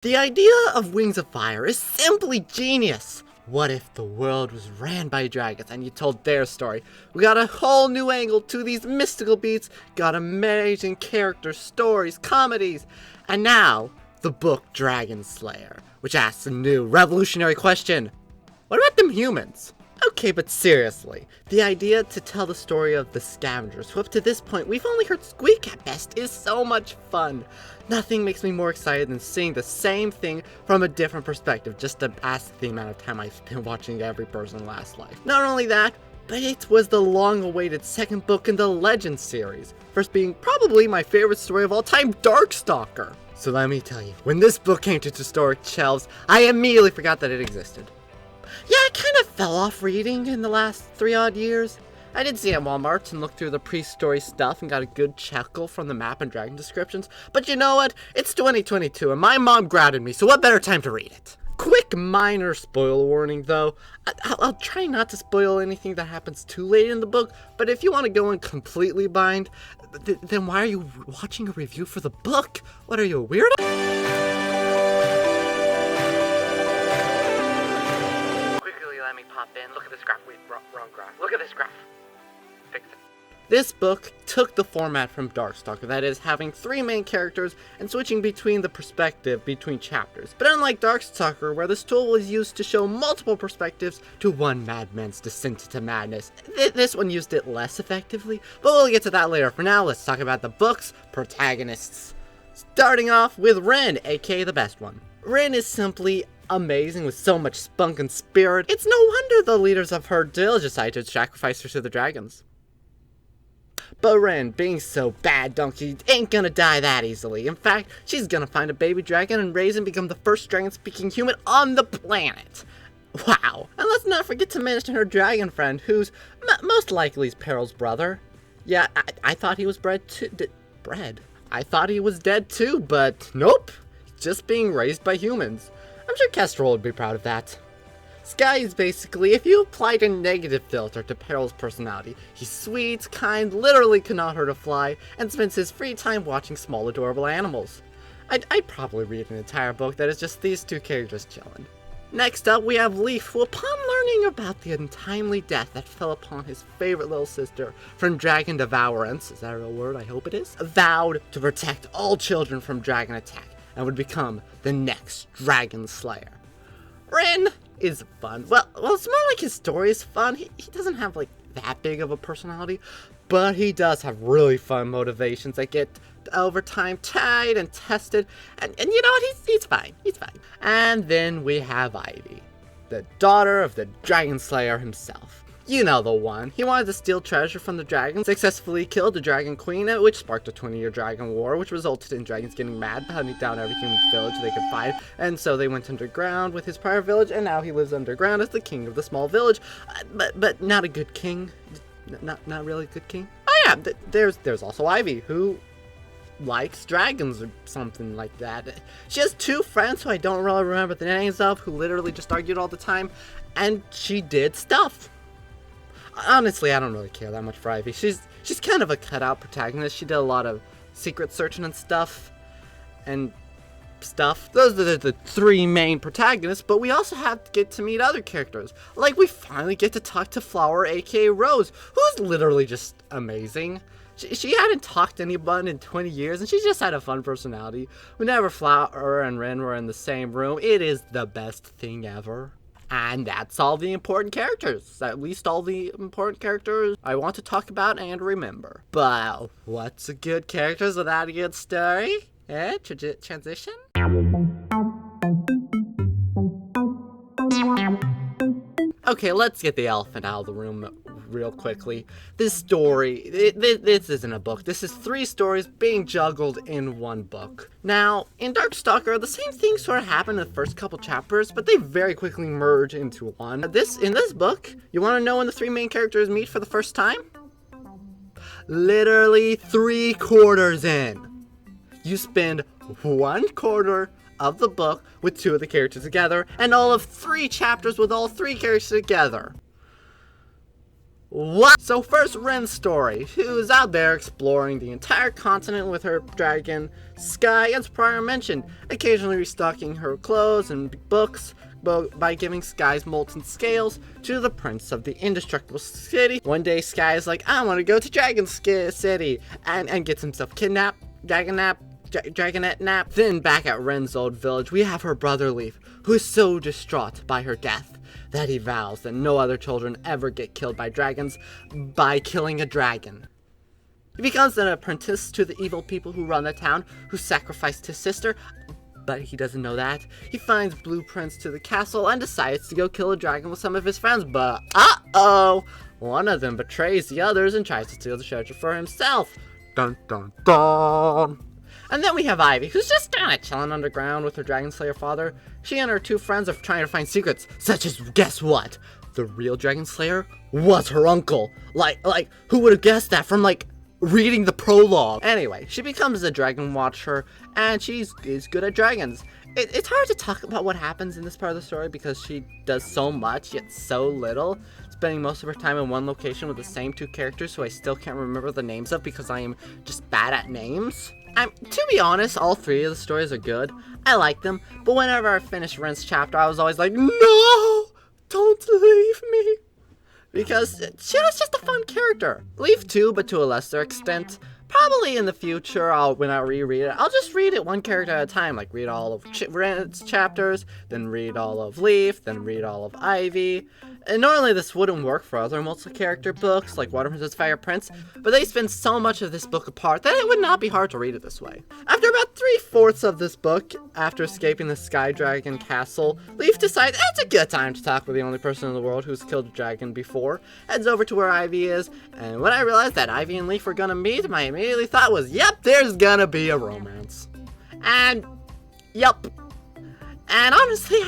The idea of Wings of Fire is simply genius. What if the world was ran by dragons and you told their story? We got a whole new angle to these mystical beats, got amazing characters, stories, comedies, and now the book Dragonslayer, which asks a new revolutionary question. What about them humans? Okay, but seriously, the idea to tell the story of the scavengers, who up to this point we've only heard squeak at best, is so much fun. Nothing makes me more excited than seeing the same thing from a different perspective, just to ask the amount of time I've been watching Every Person Last Life. Not only that, but it was the long-awaited second book in the Legend series, first being probably my favorite story of all time, Darkstalker. So let me tell you, when this book came to historic shelves, I immediately forgot that it existed. Yeah, I kind of fell off reading in the last 3 odd years. I did see it at Walmart and looked through the pre-story stuff and got a good chuckle from the map and dragon descriptions. But you know what? It's 2022 and my mom grounded me, so what better time to read it? Quick minor spoiler warning though. I'll try not to spoil anything that happens too late in the book, but if you want to go in completely blind, then why are you watching a review for the book? What are you, a weirdo? Pop in. Look at this graph. Wait, wrong graph. Look at this graph. Fix it. This book took the format from Darkstalker, that is, having 3 main characters and switching between the perspective between chapters. But unlike Darkstalker, where this tool was used to show multiple perspectives to one madman's descent into madness, this one used it less effectively, but we'll get to that later. For now, let's talk about the book's protagonists. Starting off with Ren, aka the best one. Ren is simply amazing with so much spunk and spirit. It's no wonder the leaders of her guild decided to sacrifice her to the dragons. But Ren, being so bad donkey, ain't gonna die that easily. In fact, she's gonna find a baby dragon and raise and become the first dragon-speaking human on the planet. Wow. And let's not forget to mention her dragon friend, who's most likely is Peril's brother. Yeah, I thought he was I thought he was dead too, but nope. Just being raised by humans. I'm sure Kestrel would be proud of that. Sky is basically, if you applied a negative filter to Peril's personality, he's sweet, kind, literally cannot hurt a fly, and spends his free time watching small adorable animals. I'd probably read an entire book that is just these 2 characters chilling. Next up, we have Leaf, who upon learning about the untimely death that fell upon his favorite little sister from dragon devourance, is that a real word? I hope it is, vowed to protect all children from dragon attack, and would become the next Dragonslayer. Ren is fun. Well, it's more like his story is fun. He doesn't have, like, that big of a personality, but he does have really fun motivations that get, over time, tried and tested, and you know what? He's fine. He's fine. And then we have Ivy, the daughter of the Dragonslayer himself. You know the one. He wanted to steal treasure from the dragons, successfully killed the Dragon Queen, which sparked a 20-year dragon war, which resulted in dragons getting mad, hunting down every human village they could find, and so they went underground with his prior village, and now he lives underground as the king of the small village, but not a good king. Not really a good king. Oh yeah, there's also Ivy, who likes dragons or something like that. She has 2 friends who I don't really remember the names of, who literally just argued all the time, and she did stuff. Honestly, I don't really care that much for Ivy. She's kind of a cutout protagonist. She did a lot of secret searching and stuff. Those are the 3 main protagonists, but we also have to get to meet other characters. Like, we finally get to talk to Flower, aka Rose, who's literally just amazing. She hadn't talked to anyone in 20 years, and she just had a fun personality. Whenever Flower and Ren were in the same room, it is the best thing ever. And that's all the important characters. At least all the important characters I want to talk about and remember. But what's a good characters without a good story? Transition? Okay, let's get the elephant out of the room real quickly. This story, this isn't a book. This is 3 stories being juggled in one book. Now, in Darkstalker, the same thing sort of happened in the first couple chapters, but they very quickly merge into one. In this book, you want to know when the 3 main characters meet for the first time? Literally 3/4 in. You spend 1/4 of the book with 2 of the characters together, and all of 3 chapters with all 3 characters together. What? So first, Ren's story, who's out there exploring the entire continent with her dragon, Sky, as prior mentioned, occasionally restocking her clothes and books by giving Sky's molten scales to the prince of the indestructible city. One day, Sky is like, I want to go to Dragon City, and gets himself kidnapped, Dragonette nap. Then back at Ren's old village, we have her brother Leaf, who is so distraught by her death that he vows that no other children ever get killed by dragons by killing a dragon. He becomes an apprentice to the evil people who run the town, who sacrificed his sister, but he doesn't know that. He finds blueprints to the castle and decides to go kill a dragon with some of his friends, but uh-oh! One of them betrays the others and tries to steal the treasure for himself. Dun dun dun! And then we have Ivy, who's just kinda chilling underground with her Dragonslayer father. She and her two friends are trying to find secrets, such as, guess what? The real Dragonslayer was her uncle. Like, who would have guessed that from, reading the prologue? Anyway, she becomes a dragon watcher, and is good at dragons. It's hard to talk about what happens in this part of the story because she does so much, yet so little, spending most of her time in one location with the same two characters who I still can't remember the names of because I am just bad at names. To be honest, all three of the stories are good. I like them, but whenever I finished Ren's chapter, I was always like, no, don't leave me. Because she was just a fun character. Leaf too, but to a lesser extent. Probably in the future, when I reread it, I'll just read it one character at a time. Like read all of Ren's chapters, then read all of Leaf, then read all of Ivy. And normally this wouldn't work for other multi-character books, like Water Princess Fire Prince, but they spend so much of this book apart that it would not be hard to read it this way. After about 3/4 of this book, after escaping the Sky Dragon Castle, Leaf decides it's a good time to talk with the only person in the world who's killed a dragon before, heads over to where Ivy is, and when I realized that Ivy and Leaf were gonna meet, my immediate thought was, yep, there's gonna be a romance. And, yep. And honestly,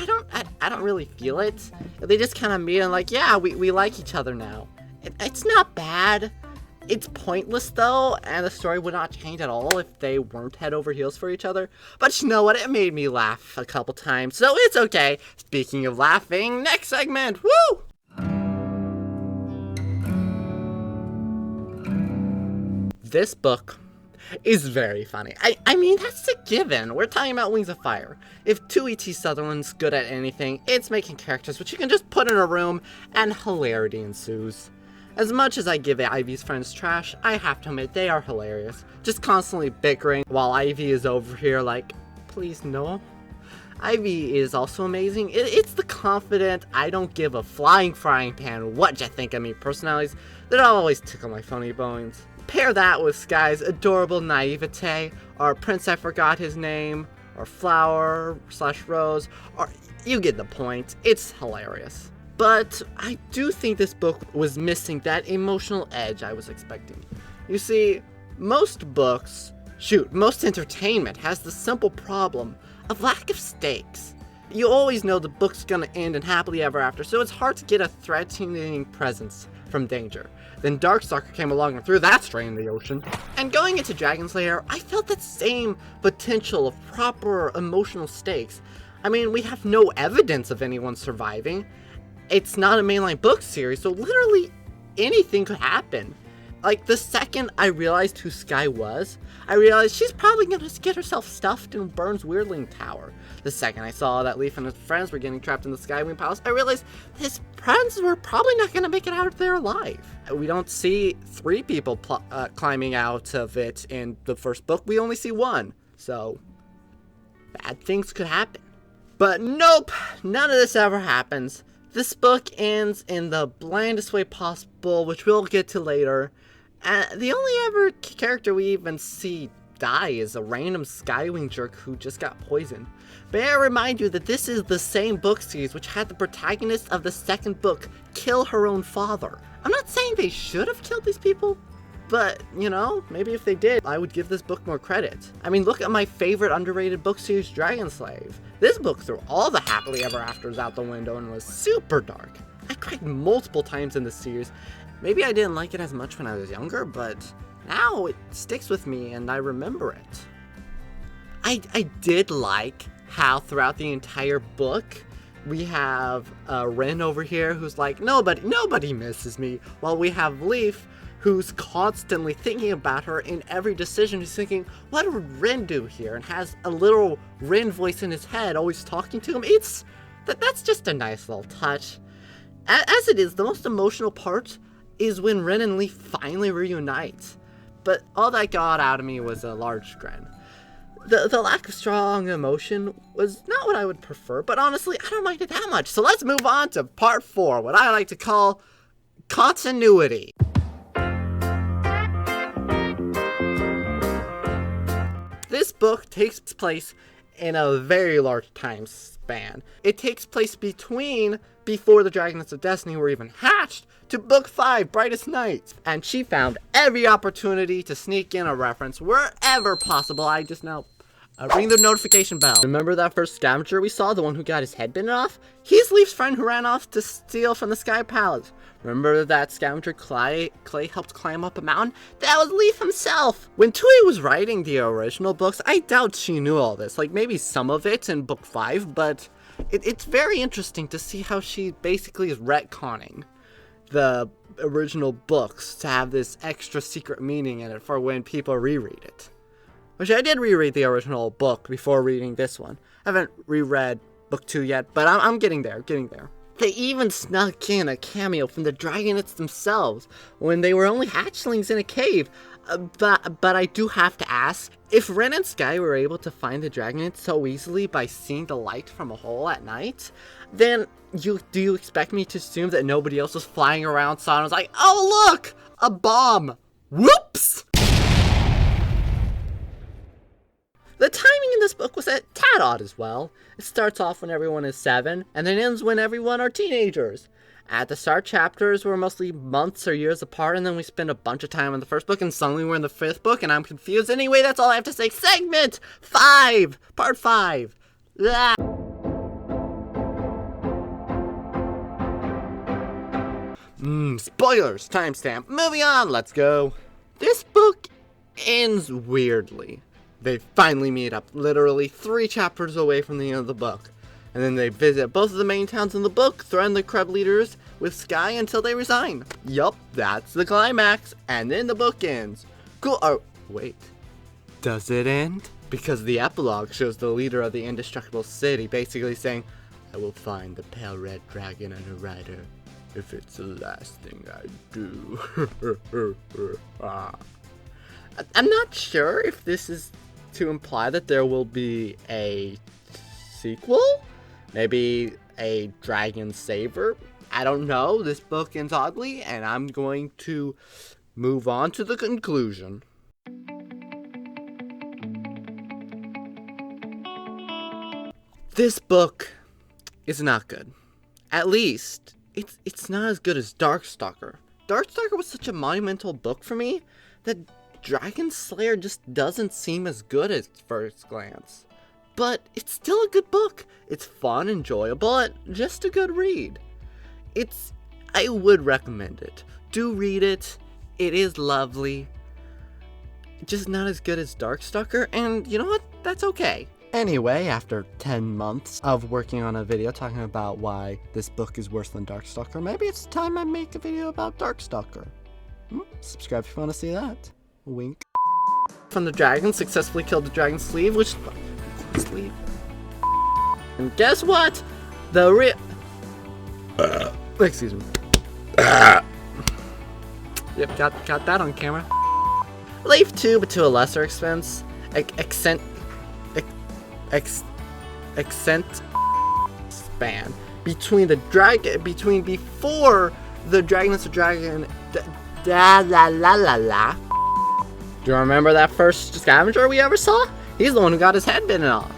I don't really feel it. They just kind of meet and yeah, we like each other now. It's not bad. It's pointless though, and the story would not change at all if they weren't head over heels for each other. But you know what? It made me laugh a couple times, so it's okay. Speaking of laughing, next segment, woo! This book is very funny. I mean, that's a given. We're talking about Wings of Fire. If Tui T. Sutherland's good at anything, it's making characters which you can just put in a room and hilarity ensues. As much as I give Ivy's friends trash, I have to admit they are hilarious. Just constantly bickering while Ivy is over here please no. Ivy is also amazing. It's the confident, I don't give a flying frying pan what you think of me personalities that always tickle my funny bones. Pair that with Sky's adorable naivete, or Prince I Forgot His Name, or Flower/Rose, or you get the point. It's hilarious. But I do think this book was missing that emotional edge I was expecting. You see, most entertainment has the simple problem of lack of stakes. You always know the book's gonna end in happily ever after, so it's hard to get a threatening presence from danger. Then Darkstalker came along and threw that straight in the ocean. And going into Dragonslayer, I felt that same potential of proper emotional stakes. I mean, we have no evidence of anyone surviving. It's not a mainline book series, so literally anything could happen. The second I realized who Sky was, I realized she's probably gonna get herself stuffed in Burn's Weirdling Tower. The second I saw that Leaf and his friends were getting trapped in the Skywing Palace, I realized his friends were probably not gonna make it out of there alive. We don't see 3 people climbing out of it in the first book, we only see 1. So, bad things could happen. But nope, none of this ever happens. This book ends in the blandest way possible, which we'll get to later. The only ever character we even see die is a random Skywing jerk who just got poisoned. May I remind you that this is the same book series which had the protagonist of the second book kill her own father. I'm not saying they should have killed these people, but, maybe if they did, I would give this book more credit. I mean, look at my favorite underrated book series, Dragonslayer. This book threw all the happily ever afters out the window and was super dark. I cried multiple times in this series. Maybe I didn't like it as much when I was younger, but now it sticks with me and I remember it. I did like how throughout the entire book, we have Rin over here who's like, nobody misses me, while we have Leaf who's constantly thinking about her in every decision. He's thinking, what would Rin do here? And has a little Rin voice in his head always talking to him. That's just a nice little touch. As it is, the most emotional part is when Rin and Leaf finally reunite. But all that got out of me was a large grin. The lack of strong emotion was not what I would prefer, but honestly, I don't mind it that much. So let's move on to part 4, what I like to call continuity. This book takes place in a very large time span. It takes place before the Dragons of Destiny were even hatched, to book 5, Brightest Nights. And she found every opportunity to sneak in a reference wherever possible. I just now ring the notification bell. Remember that first scavenger we saw, the one who got his head bitten off? He's Leaf's friend who ran off to steal from the Sky Palace. Remember that scavenger Clay helped climb up a mountain? That was Leaf himself! When Tui was writing the original books, I doubt she knew all this. Like, maybe some of it in book 5, but it's very interesting to see how she basically is retconning the original books to have this extra secret meaning in it for when people reread it. Which I did reread the original book before reading this one. I haven't reread book 2 yet, but I'm getting there. They even snuck in a cameo from the Dragonets themselves when they were only hatchlings in a cave. But I do have to ask, if Ren and Sky were able to find the Dragonets so easily by seeing the light from a hole at night, then do you expect me to assume that nobody else was flying around, saw and was like, oh look, a bomb, whoops! The timing in this book was a tad odd as well. It starts off when everyone is 7, and then ends when everyone are teenagers. At the start, chapters were mostly months or years apart, and then we spend a bunch of time in the first book, and suddenly we're in the 5th book, and I'm confused. Anyway, that's all I have to say. Segment 5! Part 5. Blah. Spoilers! Timestamp. Moving on, let's go. This book ends weirdly. They finally meet up, literally 3 chapters away from the end of the book. And then they visit both of the main towns in the book, threaten the Kreb leaders with Sky until they resign. Yup, that's the climax, and then the book ends. Cool. Oh, wait. Does it end? Because the epilogue shows the leader of the indestructible city basically saying, I will find the pale red dragon and her rider, if it's the last thing I do. I'm not sure if this is to imply that there will be a sequel? Maybe a Dragon Saver? I don't know. This book ends oddly, and I'm going to move on to the conclusion. This book is not good. At least, it's not as good as Darkstalker. Darkstalker was such a monumental book for me that Dragonslayer just doesn't seem as good at first glance. But it's still a good book. It's fun, enjoyable, and just a good read. I would recommend it. Do read it. It is lovely. Just not as good as Darkstalker, and you know what? That's okay. Anyway, after 10 months of working on a video talking about why this book is worse than Darkstalker, maybe it's time I make a video about Darkstalker. Subscribe if you want to see that. Wink. From the dragon, successfully killed the dragon sleeve, which... sleeve. And guess what? The excuse me. Yep, got that on camera. Leaf 2, but to a lesser expense. Accent span between the dragon, before the Dragons of Dragon. Do you remember that first scavenger we ever saw? He's the one who got his head bitten off.